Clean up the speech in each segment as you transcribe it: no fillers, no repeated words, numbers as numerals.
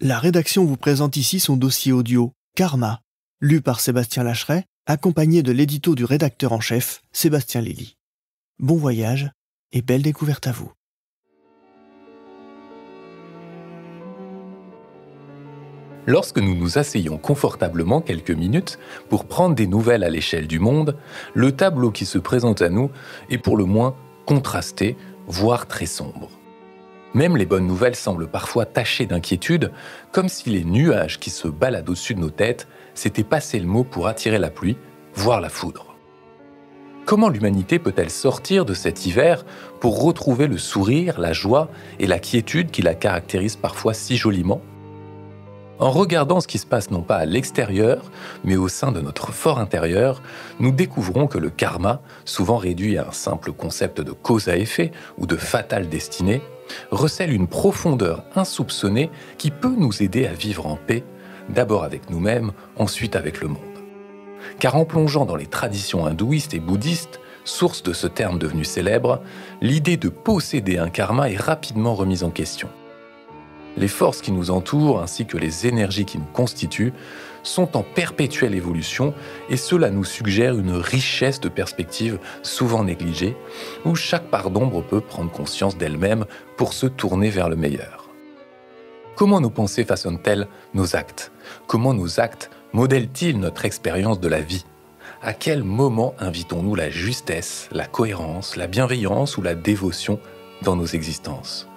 La rédaction vous présente ici son dossier audio « Karma », lu par Sébastien Lacheret, accompagné de l'édito du rédacteur en chef, Sébastien Lély. Bon voyage et belle découverte à vous. Lorsque nous nous asseyons confortablement quelques minutes pour prendre des nouvelles à l'échelle du monde, le tableau qui se présente à nous est pour le moins contrasté, voire très sombre. Même les bonnes nouvelles semblent parfois tachées d'inquiétude, comme si les nuages qui se baladent au-dessus de nos têtes s'étaient passé le mot pour attirer la pluie, voire la foudre. Comment l'humanité peut-elle sortir de cet hiver pour retrouver le sourire, la joie et la quiétude qui la caractérisent parfois si joliment ? En regardant ce qui se passe non pas à l'extérieur, mais au sein de notre fort intérieur, nous découvrons que le karma, souvent réduit à un simple concept de cause à effet ou de fatale destinée, recèle une profondeur insoupçonnée qui peut nous aider à vivre en paix, d'abord avec nous-mêmes, ensuite avec le monde. Car en plongeant dans les traditions hindouistes et bouddhistes, source de ce terme devenu célèbre, l'idée de posséder un karma est rapidement remise en question. Les forces qui nous entourent ainsi que les énergies qui nous constituent sont en perpétuelle évolution et cela nous suggère une richesse de perspectives souvent négligées où chaque part d'ombre peut prendre conscience d'elle-même pour se tourner vers le meilleur. Comment nos pensées façonnent-elles nos actes ? Comment nos actes modèlent-ils notre expérience de la vie ? À quel moment invitons-nous la justesse, la cohérence, la bienveillance ou la dévotion dans nos existences ?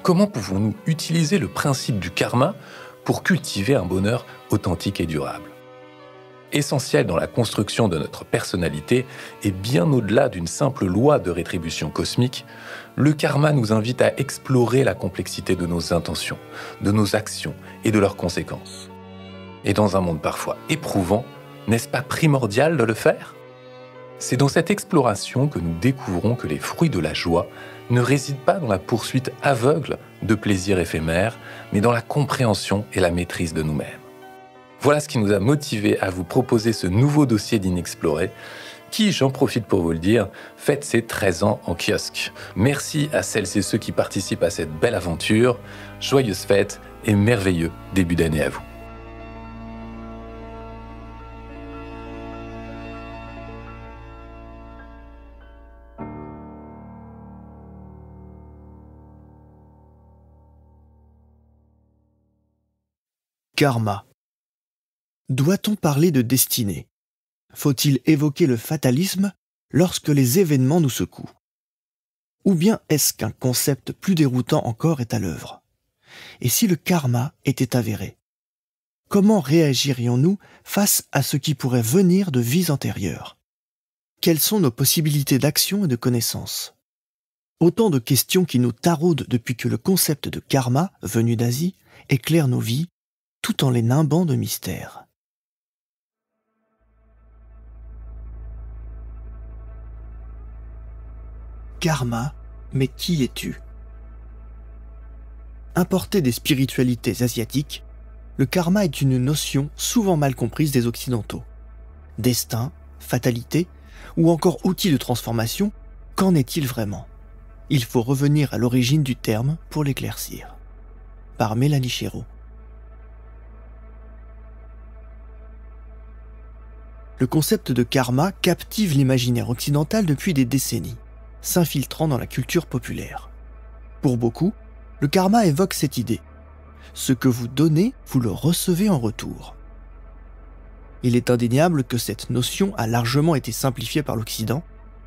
Comment pouvons-nous utiliser le principe du karma pour cultiver un bonheur authentique et durable ? Essentiel dans la construction de notre personnalité et bien au-delà d'une simple loi de rétribution cosmique, le karma nous invite à explorer la complexité de nos intentions, de nos actions et de leurs conséquences. Et dans un monde parfois éprouvant, n'est-ce pas primordial de le faire ? C'est dans cette exploration que nous découvrons que les fruits de la joie ne résident pas dans la poursuite aveugle de plaisirs éphémères, mais dans la compréhension et la maîtrise de nous-mêmes. Voilà ce qui nous a motivés à vous proposer ce nouveau dossier d'Inexploré, qui, j'en profite pour vous le dire, fête ses 13 ans en kiosque. Merci à celles et ceux qui participent à cette belle aventure. Joyeuses fêtes et merveilleux début d'année à vous. Karma. Doit-on parler de destinée ? Faut-il évoquer le fatalisme lorsque les événements nous secouent ? Ou bien est-ce qu'un concept plus déroutant encore est à l'œuvre ? Et si le karma était avéré ? Comment réagirions-nous face à ce qui pourrait venir de vies antérieures ? Quelles sont nos possibilités d'action et de connaissance ? Autant de questions qui nous taraudent depuis que le concept de karma, venu d'Asie, éclaire nos vies, tout en les nimbant de mystère. Karma, mais qui es-tu ? Importé des spiritualités asiatiques, le karma est une notion souvent mal comprise des Occidentaux. Destin, fatalité, ou encore outil de transformation, qu'en est-il vraiment ? Il faut revenir à l'origine du terme pour l'éclaircir. Par Mélanie Chéreau. Le concept de karma captive l'imaginaire occidental depuis des décennies, s'infiltrant dans la culture populaire. Pour beaucoup, le karma évoque cette idée. Ce que vous donnez, vous le recevez en retour. Il est indéniable que cette notion a largement été simplifiée par l'Occident,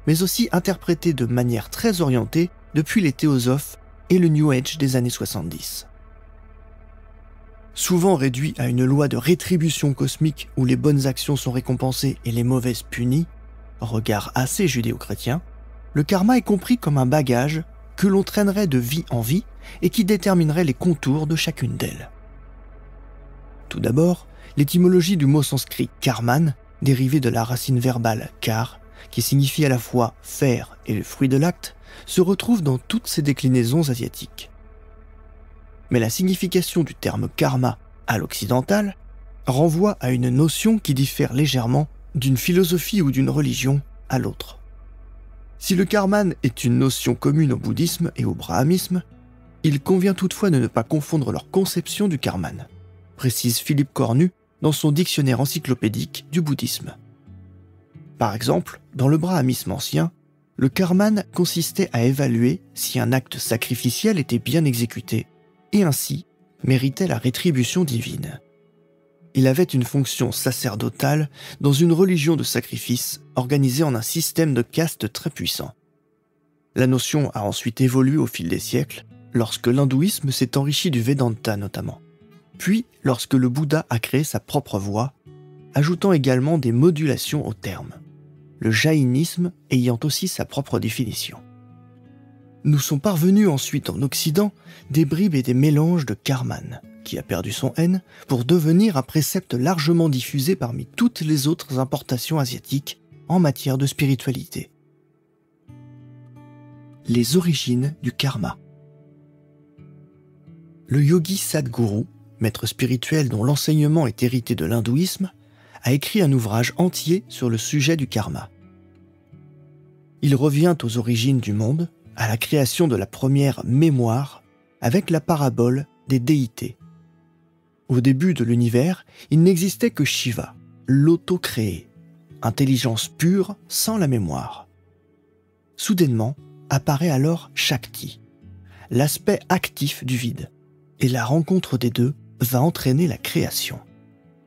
mais aussi interprétée de manière très orientée depuis les théosophes et le New Age des années 70. Souvent réduit à une loi de rétribution cosmique où les bonnes actions sont récompensées et les mauvaises punies, regard assez judéo-chrétien, le karma est compris comme un bagage que l'on traînerait de vie en vie et qui déterminerait les contours de chacune d'elles. Tout d'abord, l'étymologie du mot sanskrit karman, dérivé de la racine verbale kar, qui signifie à la fois faire et le fruit de l'acte, se retrouve dans toutes ses déclinaisons asiatiques. Mais la signification du terme karma à l'occidental renvoie à une notion qui diffère légèrement d'une philosophie ou d'une religion à l'autre. Si le karman est une notion commune au bouddhisme et au brahmisme, Il convient toutefois de ne pas confondre leur conception du karman, précise Philippe Cornu dans son dictionnaire encyclopédique du bouddhisme. Par exemple, dans le brahmanisme ancien, le karman consistait à évaluer si un acte sacrificiel était bien exécuté et ainsi méritait la rétribution divine. Il avait une fonction sacerdotale dans une religion de sacrifice organisée en un système de castes très puissant. La notion a ensuite évolué au fil des siècles, lorsque l'hindouisme s'est enrichi du Vedanta notamment, puis lorsque le Bouddha a créé sa propre voie, ajoutant également des modulations au terme, le jaïnisme ayant aussi sa propre définition. Nous sont parvenus ensuite en Occident des bribes et des mélanges de karman, qui a perdu son N, pour devenir un précepte largement diffusé parmi toutes les autres importations asiatiques en matière de spiritualité. Les origines du karma. Le yogi Sadhguru, maître spirituel dont l'enseignement est hérité de l'hindouisme, a écrit un ouvrage entier sur le sujet du karma. Il revient aux origines du monde, à la création de la première mémoire, avec la parabole des déités. Au début de l'univers, il n'existait que Shiva, l'auto-créé, intelligence pure sans la mémoire. Soudainement, apparaît alors Shakti, l'aspect actif du vide, et la rencontre des deux va entraîner la création.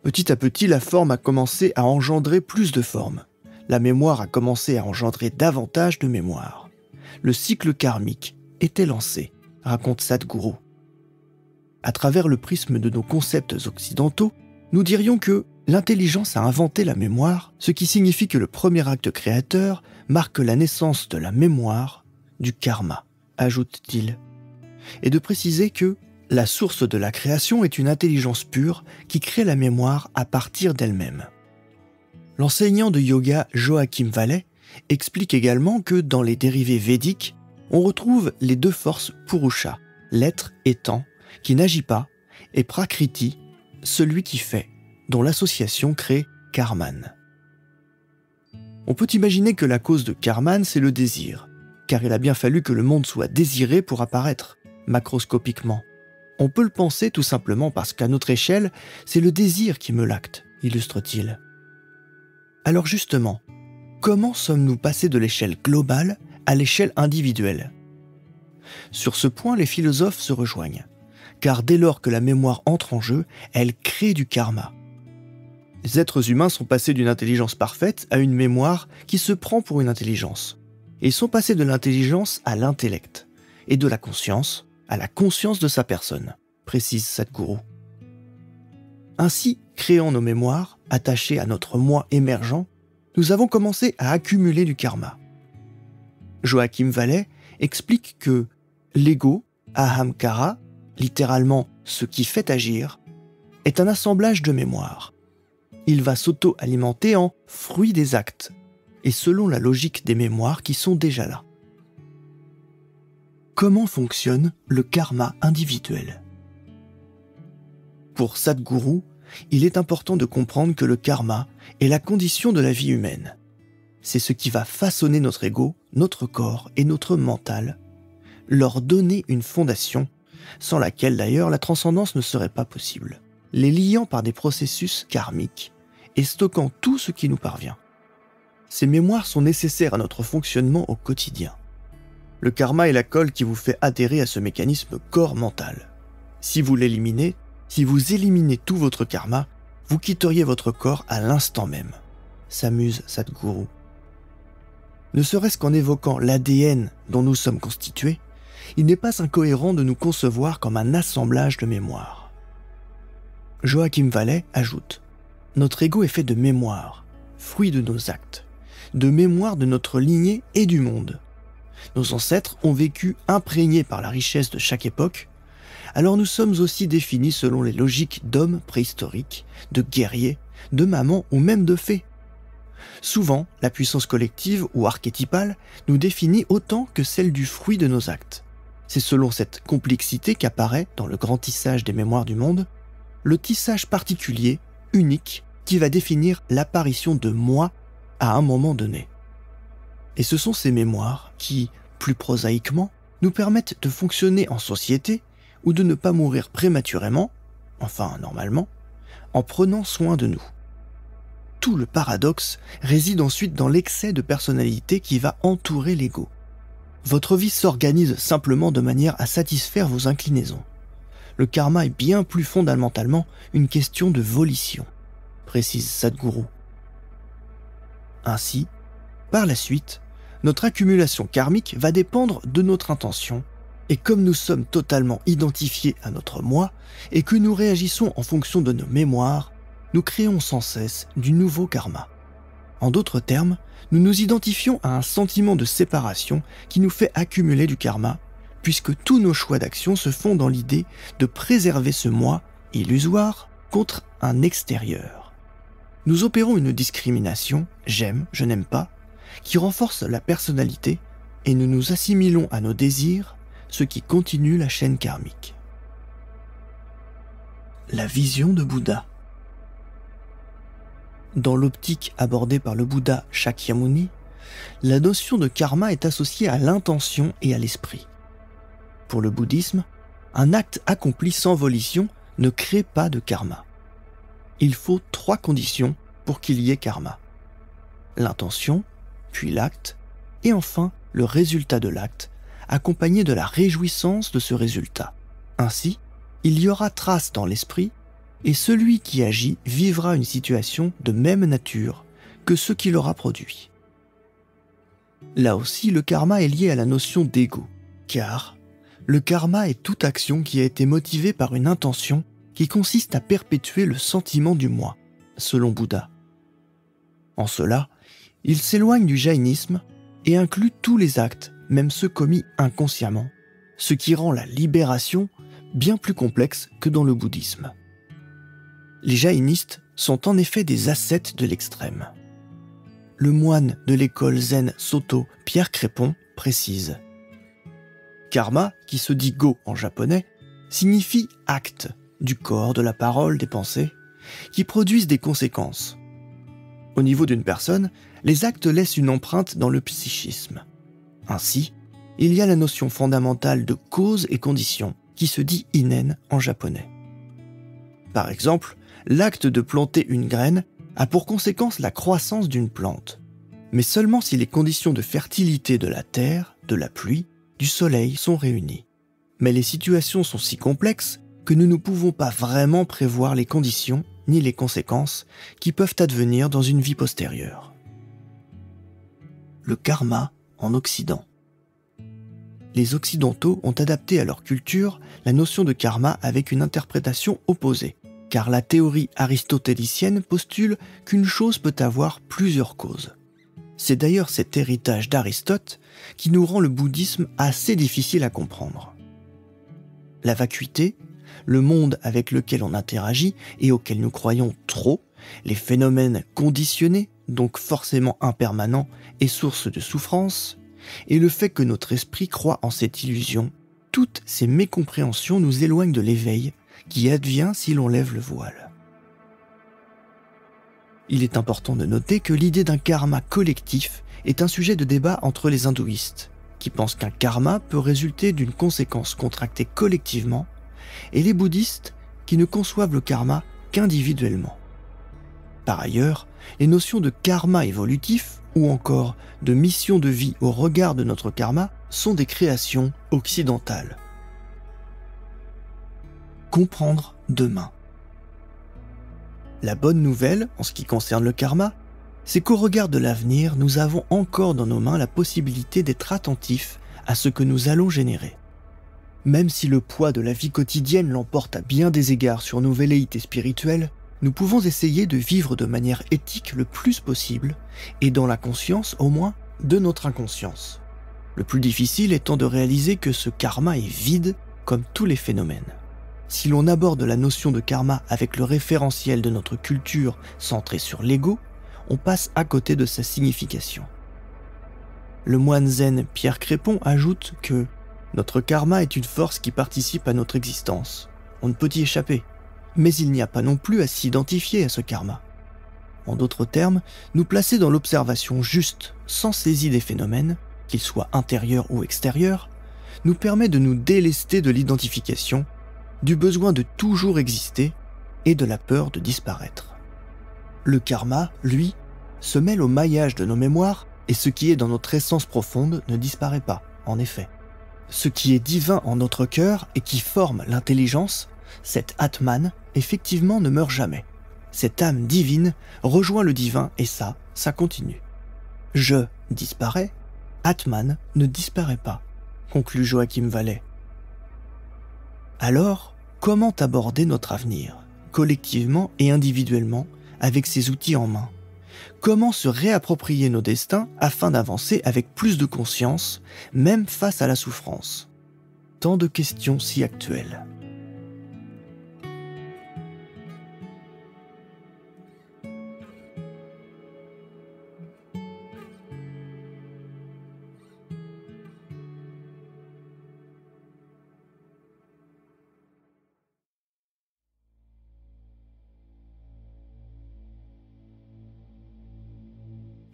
Petit à petit, la forme a commencé à engendrer plus de formes. La mémoire a commencé à engendrer davantage de mémoire. Le cycle karmique était lancé, raconte Sadhguru. À travers le prisme de nos concepts occidentaux, nous dirions que l'intelligence a inventé la mémoire, ce qui signifie que le premier acte créateur marque la naissance de la mémoire, du karma, ajoute-t-il. Et de préciser que la source de la création est une intelligence pure qui crée la mémoire à partir d'elle-même. L'enseignant de yoga Joachim Vallée explique également que dans les dérivés védiques, on retrouve les deux forces Purusha, l'être étant, qui n'agit pas, et Prakriti, celui qui fait, dont l'association crée Karman. On peut imaginer que la cause de Karman, c'est le désir, car il a bien fallu que le monde soit désiré pour apparaître, macroscopiquement. On peut le penser tout simplement parce qu'à notre échelle, c'est le désir qui meut l'acte, illustre-t-il. Alors justement, comment sommes-nous passés de l'échelle globale à l'échelle individuelle ? Sur ce point, les philosophes se rejoignent, car dès lors que la mémoire entre en jeu, elle crée du karma. Les êtres humains sont passés d'une intelligence parfaite à une mémoire qui se prend pour une intelligence. Et ils sont passés de l'intelligence à l'intellect, et de la conscience à la conscience de sa personne, précise Sadhguru. Ainsi, créant nos mémoires, attachées à notre moi émergent, nous avons commencé à accumuler du karma. Joachim Vallée explique que l'ego, ahamkara, littéralement ce qui fait agir, est un assemblage de mémoires. Il va s'auto-alimenter en fruit des actes, et selon la logique des mémoires qui sont déjà là. Comment fonctionne le karma individuel ? Pour Sadhguru, il est important de comprendre que le karma est la condition de la vie humaine. C'est ce qui va façonner notre ego, notre corps et notre mental, leur donner une fondation, sans laquelle d'ailleurs la transcendance ne serait pas possible, les liant par des processus karmiques et stockant tout ce qui nous parvient. Ces mémoires sont nécessaires à notre fonctionnement au quotidien. Le karma est la colle qui vous fait adhérer à ce mécanisme corps-mental. Si vous l'éliminez, si vous éliminez tout votre karma, vous quitteriez votre corps à l'instant même, s'amuse Sadhguru. Ne serait-ce qu'en évoquant l'ADN dont nous sommes constitués, il n'est pas incohérent de nous concevoir comme un assemblage de mémoires. Joachim Vallée ajoute « Notre ego est fait de mémoire, fruit de nos actes, de mémoire de notre lignée et du monde. Nos ancêtres ont vécu imprégnés par la richesse de chaque époque, alors nous sommes aussi définis selon les logiques d'hommes préhistoriques, de guerriers, de mamans ou même de fées. Souvent, la puissance collective ou archétypale nous définit autant que celle du fruit de nos actes. C'est selon cette complexité qu'apparaît, dans le grand tissage des mémoires du monde, le tissage particulier, unique, qui va définir l'apparition de moi à un moment donné. Et ce sont ces mémoires qui, plus prosaïquement, nous permettent de fonctionner en société ou de ne pas mourir prématurément, enfin normalement, en prenant soin de nous. Tout le paradoxe réside ensuite dans l'excès de personnalité qui va entourer l'ego. Votre vie s'organise simplement de manière à satisfaire vos inclinaisons. Le karma est bien plus fondamentalement une question de volition, précise Sadhguru. Ainsi, par la suite, notre accumulation karmique va dépendre de notre intention, et comme nous sommes totalement identifiés à notre moi et que nous réagissons en fonction de nos mémoires, nous créons sans cesse du nouveau karma. En d'autres termes, nous nous identifions à un sentiment de séparation qui nous fait accumuler du karma, puisque tous nos choix d'action se font dans l'idée de préserver ce moi illusoire contre un extérieur. Nous opérons une discrimination, j'aime, je n'aime pas, qui renforce la personnalité et nous nous assimilons à nos désirs, ce qui continue la chaîne karmique. La vision de Bouddha. Dans l'optique abordée par le Bouddha Shakyamuni, la notion de karma est associée à l'intention et à l'esprit. Pour le bouddhisme, un acte accompli sans volition ne crée pas de karma. Il faut 3 conditions pour qu'il y ait karma. L'intention, puis l'acte, et enfin le résultat de l'acte, accompagné de la réjouissance de ce résultat. Ainsi, il y aura trace dans l'esprit, et celui qui agit vivra une situation de même nature que ce qui l'aura produit. Là aussi, le karma est lié à la notion d'ego, car le karma est toute action qui a été motivée par une intention qui consiste à perpétuer le sentiment du moi, selon Bouddha. En cela, il s'éloigne du jaïnisme et inclut tous les actes, même ceux commis inconsciemment, ce qui rend la libération bien plus complexe que dans le bouddhisme. Les jaïnistes sont en effet des ascètes de l'extrême. Le moine de l'école zen Soto, Pierre Crépon, précise « Karma, qui se dit go en japonais, signifie acte du corps, de la parole, des pensées, qui produisent des conséquences. Au niveau d'une personne, les actes laissent une empreinte dans le psychisme. Ainsi, il y a la notion fondamentale de cause et condition, qui se dit inen en japonais. Par exemple, l'acte de planter une graine a pour conséquence la croissance d'une plante, mais seulement si les conditions de fertilité de la terre, de la pluie, du soleil sont réunies. Mais les situations sont si complexes que nous ne pouvons pas vraiment prévoir les conditions ni les conséquences qui peuvent advenir dans une vie postérieure. Le karma en Occident. Les Occidentaux ont adapté à leur culture la notion de karma avec une interprétation opposée, car la théorie aristotélicienne postule qu'une chose peut avoir plusieurs causes. C'est d'ailleurs cet héritage d'Aristote qui nous rend le bouddhisme assez difficile à comprendre. La vacuité, le monde avec lequel on interagit et auquel nous croyons trop, les phénomènes conditionnés, donc forcément impermanents et source de souffrance, et le fait que notre esprit croit en cette illusion, toutes ces mécompréhensions nous éloignent de l'éveil qui advient si l'on lève le voile. Il est important de noter que l'idée d'un karma collectif est un sujet de débat entre les hindouistes, qui pensent qu'un karma peut résulter d'une conséquence contractée collectivement, et les bouddhistes qui ne conçoivent le karma qu'individuellement. Par ailleurs, les notions de karma évolutif ou encore de mission de vie au regard de notre karma sont des créations occidentales. Comprendre demain. La bonne nouvelle, en ce qui concerne le karma, c'est qu'au regard de l'avenir, nous avons encore dans nos mains la possibilité d'être attentifs à ce que nous allons générer. Même si le poids de la vie quotidienne l'emporte à bien des égards sur nos velléités spirituelles, nous pouvons essayer de vivre de manière éthique le plus possible et dans la conscience au moins de notre inconscience. Le plus difficile étant de réaliser que ce karma est vide comme tous les phénomènes. Si l'on aborde la notion de karma avec le référentiel de notre culture centré sur l'ego, on passe à côté de sa signification. Le moine zen Pierre Crépon ajoute que notre karma est une force qui participe à notre existence. On ne peut y échapper. Mais il n'y a pas non plus à s'identifier à ce karma. En d'autres termes, nous placer dans l'observation juste, sans saisie des phénomènes, qu'ils soient intérieurs ou extérieurs, nous permet de nous délester de l'identification, du besoin de toujours exister et de la peur de disparaître. Le karma, lui, se mêle au maillage de nos mémoires et ce qui est dans notre essence profonde ne disparaît pas, en effet. Ce qui est divin en notre cœur et qui forme l'intelligence, cet Atman, effectivement ne meurt jamais. Cette âme divine rejoint le divin et ça continue. Je disparaît, Atman ne disparaît pas, conclut Joachim Vallet. Alors, comment aborder notre avenir, collectivement et individuellement, avec ces outils en main ? Comment se réapproprier nos destins afin d'avancer avec plus de conscience, même face à la souffrance ? Tant de questions si actuelles.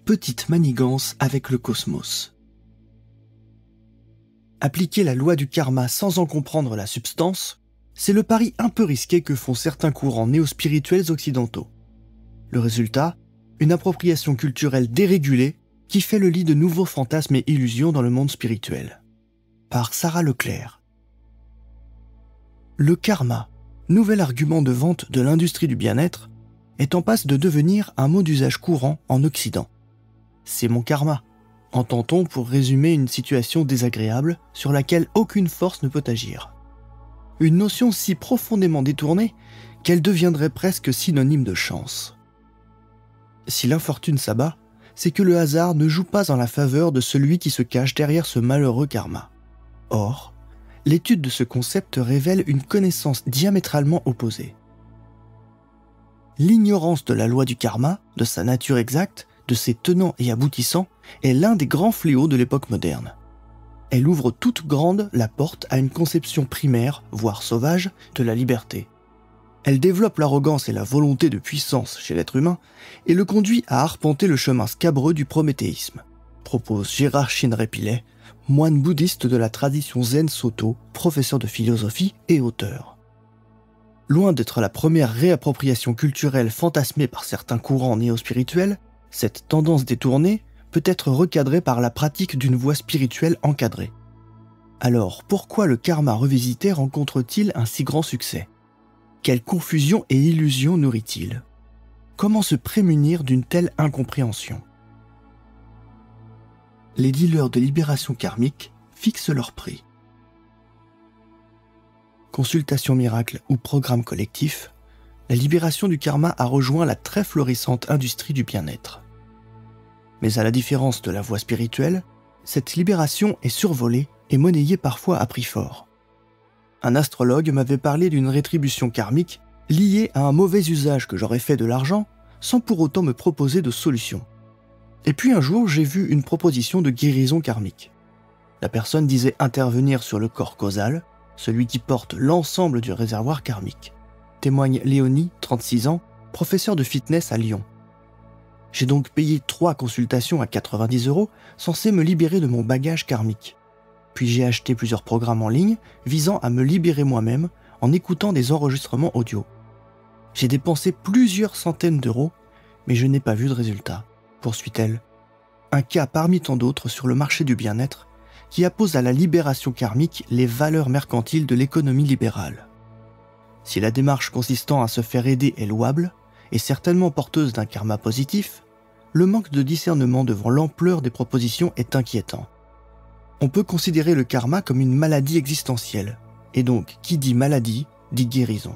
Petite manigance avec le cosmos. Appliquer la loi du karma sans en comprendre la substance, c'est le pari un peu risqué que font certains courants néo-spirituels occidentaux. Le résultat, une appropriation culturelle dérégulée qui fait le lit de nouveaux fantasmes et illusions dans le monde spirituel. Par Sarah Leclerc. Le karma, nouvel argument de vente de l'industrie du bien-être, est en passe de devenir un mot d'usage courant en Occident. C'est mon karma, entend-on pour résumer une situation désagréable sur laquelle aucune force ne peut agir. Une notion si profondément détournée qu'elle deviendrait presque synonyme de chance. Si l'infortune s'abat, c'est que le hasard ne joue pas en la faveur de celui qui se cache derrière ce malheureux karma. Or, l'étude de ce concept révèle une connaissance diamétralement opposée. L'ignorance de la loi du karma, de sa nature exacte, de ses tenants et aboutissants, est l'un des grands fléaux de l'époque moderne. Elle ouvre toute grande la porte à une conception primaire, voire sauvage, de la liberté. Elle développe l'arrogance et la volonté de puissance chez l'être humain et le conduit à arpenter le chemin scabreux du prométhéisme, propose Gérard Chinré-Pillet, moine bouddhiste de la tradition zen Soto, professeur de philosophie et auteur. Loin d'être la première réappropriation culturelle fantasmée par certains courants néo-spirituels, cette tendance détournée peut être recadrée par la pratique d'une voie spirituelle encadrée. Alors, pourquoi le karma revisité rencontre-t-il un si grand succès ? Quelle confusion et illusion nourrit-il ? Comment se prémunir d'une telle incompréhension ? Les dealers de libération karmique fixent leur prix. Consultation miracle ou programme collectif, la libération du karma a rejoint la très florissante industrie du bien-être. Mais à la différence de la voie spirituelle, cette libération est survolée et monnayée parfois à prix fort. Un astrologue m'avait parlé d'une rétribution karmique liée à un mauvais usage que j'aurais fait de l'argent sans pour autant me proposer de solution. Et puis un jour, j'ai vu une proposition de guérison karmique. La personne disait intervenir sur le corps causal, celui qui porte l'ensemble du réservoir karmique. Témoigne Léonie, 36 ans, professeur de fitness à Lyon. J'ai donc payé 3 consultations à 90 €, censées me libérer de mon bagage karmique. Puis j'ai acheté plusieurs programmes en ligne visant à me libérer moi-même en écoutant des enregistrements audio. J'ai dépensé plusieurs centaines d'euros, mais je n'ai pas vu de résultat, poursuit-elle. Un cas parmi tant d'autres sur le marché du bien-être qui appose à la libération karmique les valeurs mercantiles de l'économie libérale. Si la démarche consistant à se faire aider est louable, et certainement porteuse d'un karma positif, le manque de discernement devant l'ampleur des propositions est inquiétant. On peut considérer le karma comme une maladie existentielle, et donc qui dit maladie, dit guérison.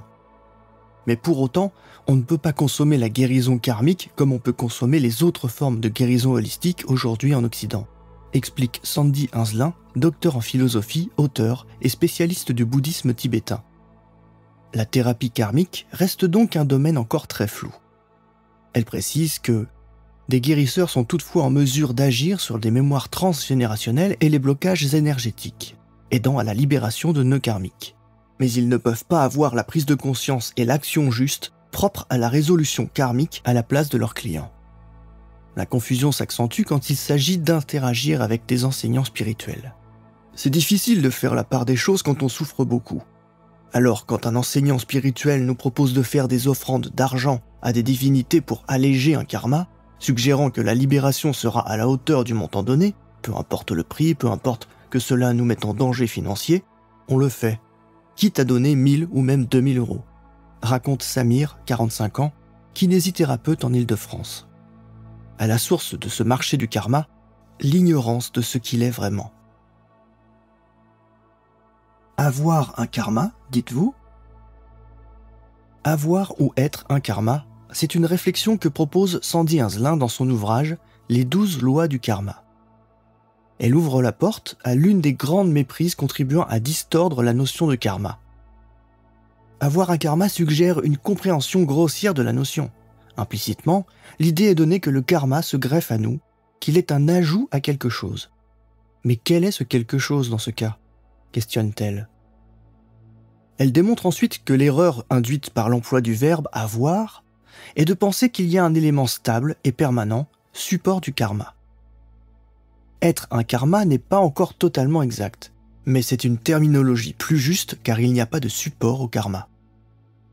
Mais pour autant, on ne peut pas consommer la guérison karmique comme on peut consommer les autres formes de guérison holistique aujourd'hui en Occident, explique Sandy Hinzelin, docteur en philosophie, auteur et spécialiste du bouddhisme tibétain. La thérapie karmique reste donc un domaine encore très flou. Elle précise que des guérisseurs sont toutefois en mesure d'agir sur des mémoires transgénérationnelles et les blocages énergétiques, aidant à la libération de nœuds karmiques. Mais ils ne peuvent pas avoir la prise de conscience et l'action juste propre à la résolution karmique à la place de leurs clients. La confusion s'accentue quand il s'agit d'interagir avec des enseignants spirituels. C'est difficile de faire la part des choses quand on souffre beaucoup. Alors, quand un enseignant spirituel nous propose de faire des offrandes d'argent à des divinités pour alléger un karma, suggérant que la libération sera à la hauteur du montant donné, peu importe le prix, peu importe que cela nous mette en danger financier, on le fait, quitte à donner 1000 ou même 2000 euros, raconte Samir, 45 ans, kinésithérapeute en Île-de-France. À la source de ce marché du karma, l'ignorance de ce qu'il est vraiment. Avoir un karma, dites-vous ? Avoir ou être un karma, c'est une réflexion que propose Sandy Hinzelin dans son ouvrage « Les 12 lois du karma ». Elle ouvre la porte à l'une des grandes méprises contribuant à distordre la notion de karma. Avoir un karma suggère une compréhension grossière de la notion. Implicitement, l'idée est donnée que le karma se greffe à nous, qu'il est un ajout à quelque chose. Mais quel est ce quelque chose dans ce cas ? Questionne-t-elle. Elle démontre ensuite que l'erreur induite par l'emploi du verbe « avoir » est de penser qu'il y a un élément stable et permanent, support du karma. Être un karma n'est pas encore totalement exact, mais c'est une terminologie plus juste car il n'y a pas de support au karma.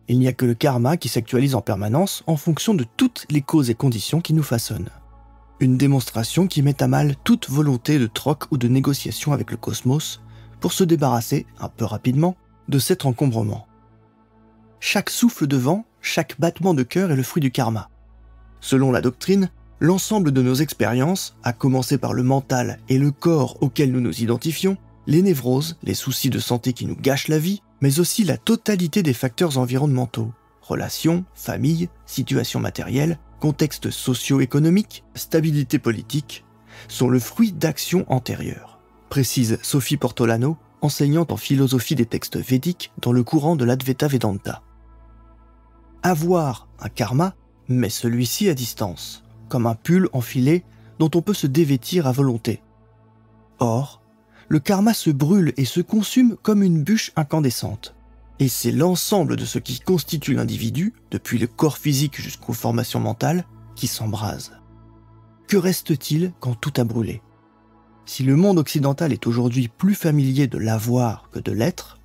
Il n'y a que le karma qui s'actualise en permanence en fonction de toutes les causes et conditions qui nous façonnent. Une démonstration qui met à mal toute volonté de troc ou de négociation avec le cosmos pour se débarrasser, un peu rapidement, de cet encombrement. Chaque souffle de vent, chaque battement de cœur est le fruit du karma. Selon la doctrine, l'ensemble de nos expériences, à commencer par le mental et le corps auquel nous nous identifions, les névroses, les soucis de santé qui nous gâchent la vie, mais aussi la totalité des facteurs environnementaux, relations, famille, situation matérielle, contexte socio-économique, stabilité politique, sont le fruit d'actions antérieures, précise Sophie Portolano, enseignante en philosophie des textes védiques dans le courant de l'Advaita Vedanta. Avoir un karma met celui-ci à distance, comme un pull enfilé dont on peut se dévêtir à volonté. Or, le karma se brûle et se consume comme une bûche incandescente. Et c'est l'ensemble de ce qui constitue l'individu, depuis le corps physique jusqu'aux formations mentales, qui s'embrase. Que reste-t-il quand tout a brûlé ? Si le monde occidental est aujourd'hui plus familier de l'avoir que de l'être,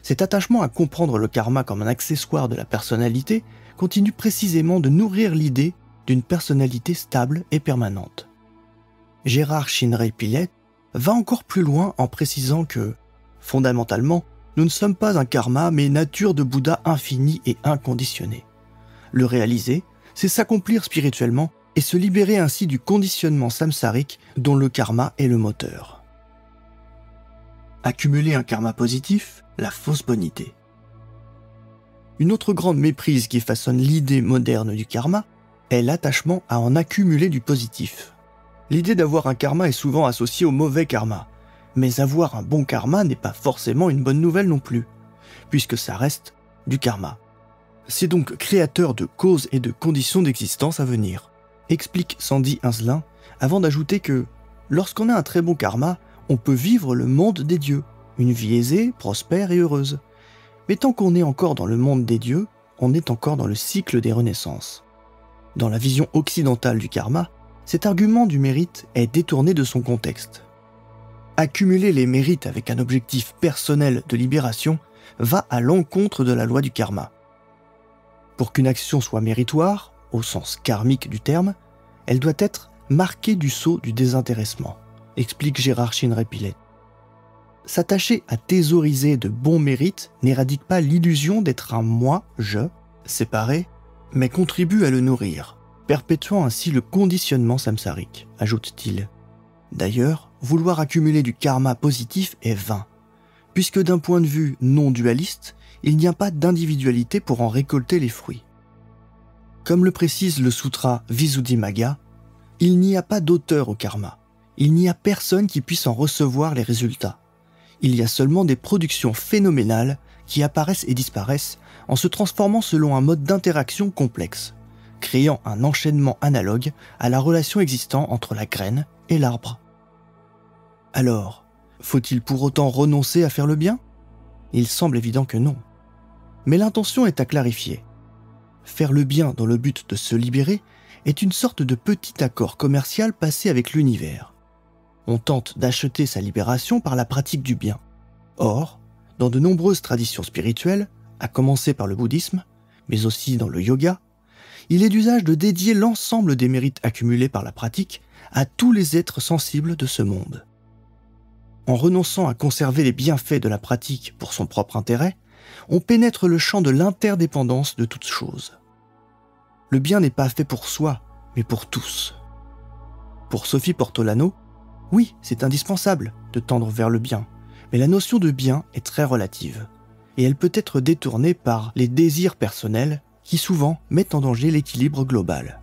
cet attachement à comprendre le karma comme un accessoire de la personnalité continue précisément de nourrir l'idée d'une personnalité stable et permanente. Gérard Chinray-Pillet va encore plus loin en précisant que, fondamentalement, nous ne sommes pas un karma mais nature de Bouddha infinie et inconditionnée. Le réaliser, c'est s'accomplir spirituellement et se libérer ainsi du conditionnement samsarique dont le karma est le moteur. Accumuler un karma positif, la fausse bonité. Une autre grande méprise qui façonne l'idée moderne du karma est l'attachement à en accumuler du positif. L'idée d'avoir un karma est souvent associée au mauvais karma, mais avoir un bon karma n'est pas forcément une bonne nouvelle non plus, puisque ça reste du karma. C'est donc créateur de causes et de conditions d'existence à venir, explique Sandy Hinzelin, avant d'ajouter que lorsqu'on a un très bon karma, on peut vivre le monde des dieux, une vie aisée, prospère et heureuse. Mais tant qu'on est encore dans le monde des dieux, on est encore dans le cycle des renaissances. Dans la vision occidentale du karma, cet argument du mérite est détourné de son contexte. Accumuler les mérites avec un objectif personnel de libération va à l'encontre de la loi du karma. Pour qu'une action soit méritoire, au sens karmique du terme, elle doit être marquée du sceau du désintéressement, explique Gérard Chinray-Pillet. S'attacher à thésauriser de bons mérites n'éradique pas l'illusion d'être un moi, je, séparé, mais contribue à le nourrir, perpétuant ainsi le conditionnement samsarique, ajoute-t-il. D'ailleurs, vouloir accumuler du karma positif est vain, puisque d'un point de vue non dualiste, il n'y a pas d'individualité pour en récolter les fruits. Comme le précise le sutra Visuddhimagga, il n'y a pas d'auteur au karma, il n'y a personne qui puisse en recevoir les résultats. Il y a seulement des productions phénoménales qui apparaissent et disparaissent en se transformant selon un mode d'interaction complexe, créant un enchaînement analogue à la relation existant entre la graine et l'arbre. Alors, faut-il pour autant renoncer à faire le bien ? Il semble évident que non. Mais l'intention est à clarifier. Faire le bien dans le but de se libérer est une sorte de petit accord commercial passé avec l'univers. On tente d'acheter sa libération par la pratique du bien. Or, dans de nombreuses traditions spirituelles, à commencer par le bouddhisme, mais aussi dans le yoga, il est d'usage de dédier l'ensemble des mérites accumulés par la pratique à tous les êtres sensibles de ce monde. En renonçant à conserver les bienfaits de la pratique pour son propre intérêt, on pénètre le champ de l'interdépendance de toutes choses. Le bien n'est pas fait pour soi, mais pour tous. Pour Sophie Portolano, oui, c'est indispensable de tendre vers le bien, mais la notion de bien est très relative, et elle peut être détournée par les désirs personnels qui souvent mettent en danger l'équilibre global.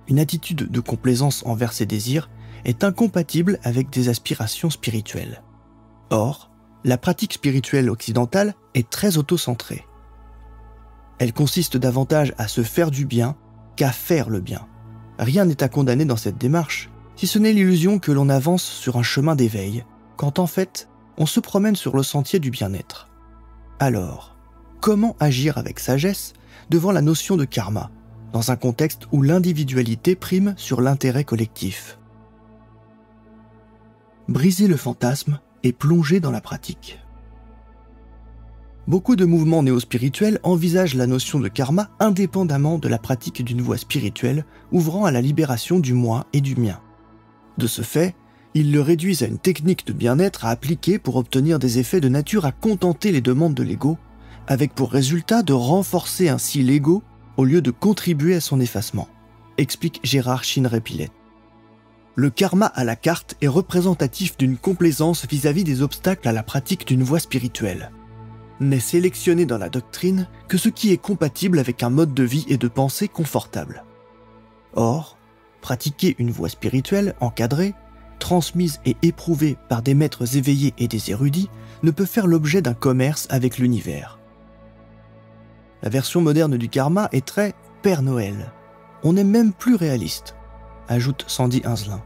Une attitude de complaisance envers ces désirs est incompatible avec des aspirations spirituelles. Or, la pratique spirituelle occidentale est très auto-centrée. Elle consiste davantage à se faire du bien qu'à faire le bien. Rien n'est à condamner dans cette démarche, si ce n'est l'illusion que l'on avance sur un chemin d'éveil, quand en fait, on se promène sur le sentier du bien-être. Alors, comment agir avec sagesse devant la notion de karma, dans un contexte où l'individualité prime sur l'intérêt collectif? Briser le fantasme et plonger dans la pratique. Beaucoup de mouvements néo-spirituels envisagent la notion de karma indépendamment de la pratique d'une voie spirituelle ouvrant à la libération du moi et du mien. De ce fait, ils le réduisent à une technique de bien-être à appliquer pour obtenir des effets de nature à contenter les demandes de l'ego, avec pour résultat de renforcer ainsi l'ego au lieu de contribuer à son effacement, explique Gérard Chineret-Pillet. Le karma à la carte est représentatif d'une complaisance vis-à-vis des obstacles à la pratique d'une voie spirituelle. N'est sélectionné dans la doctrine que ce qui est compatible avec un mode de vie et de pensée confortable. Or, pratiquer une voie spirituelle encadrée, transmise et éprouvée par des maîtres éveillés et des érudits ne peut faire l'objet d'un commerce avec l'univers. La version moderne du karma est très Père Noël. On n'est même plus réaliste, ajoute Sandy Hinzelin.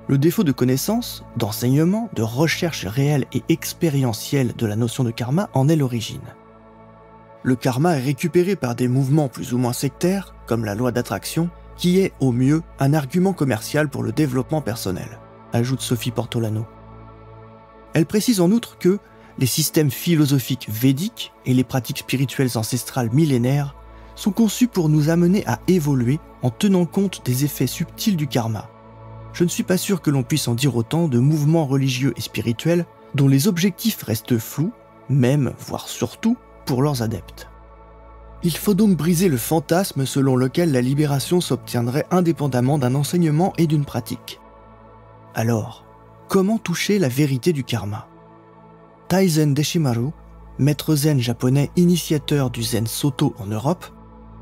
Le défaut de connaissance, d'enseignement, de recherche réelle et expérientielle de la notion de karma en est l'origine. Le karma est récupéré par des mouvements plus ou moins sectaires, comme la loi d'attraction, qui est, au mieux, un argument commercial pour le développement personnel, ajoute Sophie Portolano. Elle précise en outre que les systèmes philosophiques védiques et les pratiques spirituelles ancestrales millénaires sont conçus pour nous amener à évoluer en tenant compte des effets subtils du karma. Je ne suis pas sûr que l'on puisse en dire autant de mouvements religieux et spirituels dont les objectifs restent flous, même, voire surtout, pour leurs adeptes. Il faut donc briser le fantasme selon lequel la libération s'obtiendrait indépendamment d'un enseignement et d'une pratique. Alors, comment toucher la vérité du karma? Taizen Deshimaru, maître zen japonais initiateur du zen Soto en Europe,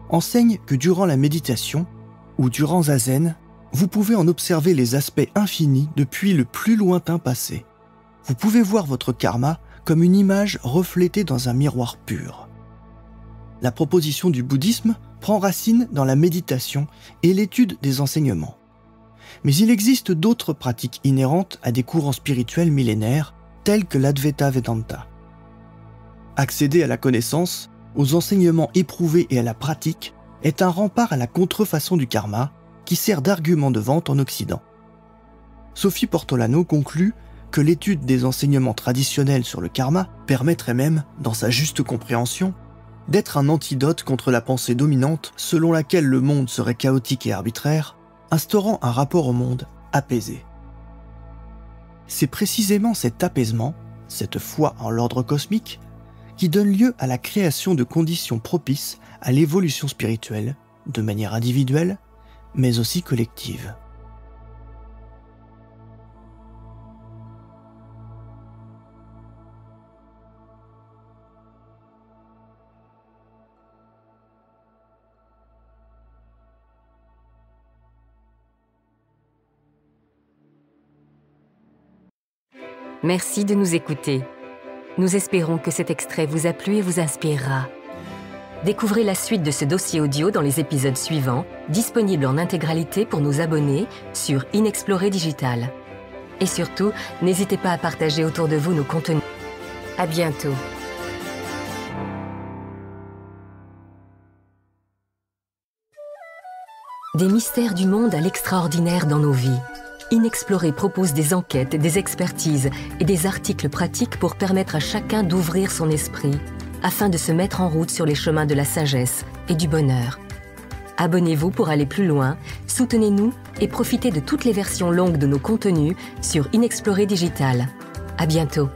enseigne que durant la méditation, ou durant zazen, vous pouvez en observer les aspects infinis depuis le plus lointain passé. Vous pouvez voir votre karma comme une image reflétée dans un miroir pur. La proposition du bouddhisme prend racine dans la méditation et l'étude des enseignements. Mais il existe d'autres pratiques inhérentes à des courants spirituels millénaires, tels que l'Advaita Vedanta. Accéder à la connaissance, aux enseignements éprouvés et à la pratique est un rempart à la contrefaçon du karma qui sert d'argument de vente en Occident. Sophie Portolano conclut que l'étude des enseignements traditionnels sur le karma permettrait même, dans sa juste compréhension, d'être un antidote contre la pensée dominante selon laquelle le monde serait chaotique et arbitraire, instaurant un rapport au monde apaisé. C'est précisément cet apaisement, cette foi en l'ordre cosmique, qui donne lieu à la création de conditions propices à l'évolution spirituelle, de manière individuelle, mais aussi collective. Merci de nous écouter. Nous espérons que cet extrait vous a plu et vous inspirera. Découvrez la suite de ce dossier audio dans les épisodes suivants, disponibles en intégralité pour nos abonnés sur Inexploré Digital. Et surtout, n'hésitez pas à partager autour de vous nos contenus. À bientôt. Des mystères du monde à l'extraordinaire dans nos vies. Inexploré propose des enquêtes, des expertises et des articles pratiques pour permettre à chacun d'ouvrir son esprit afin de se mettre en route sur les chemins de la sagesse et du bonheur. Abonnez-vous pour aller plus loin, soutenez-nous et profitez de toutes les versions longues de nos contenus sur Inexploré Digital. À bientôt.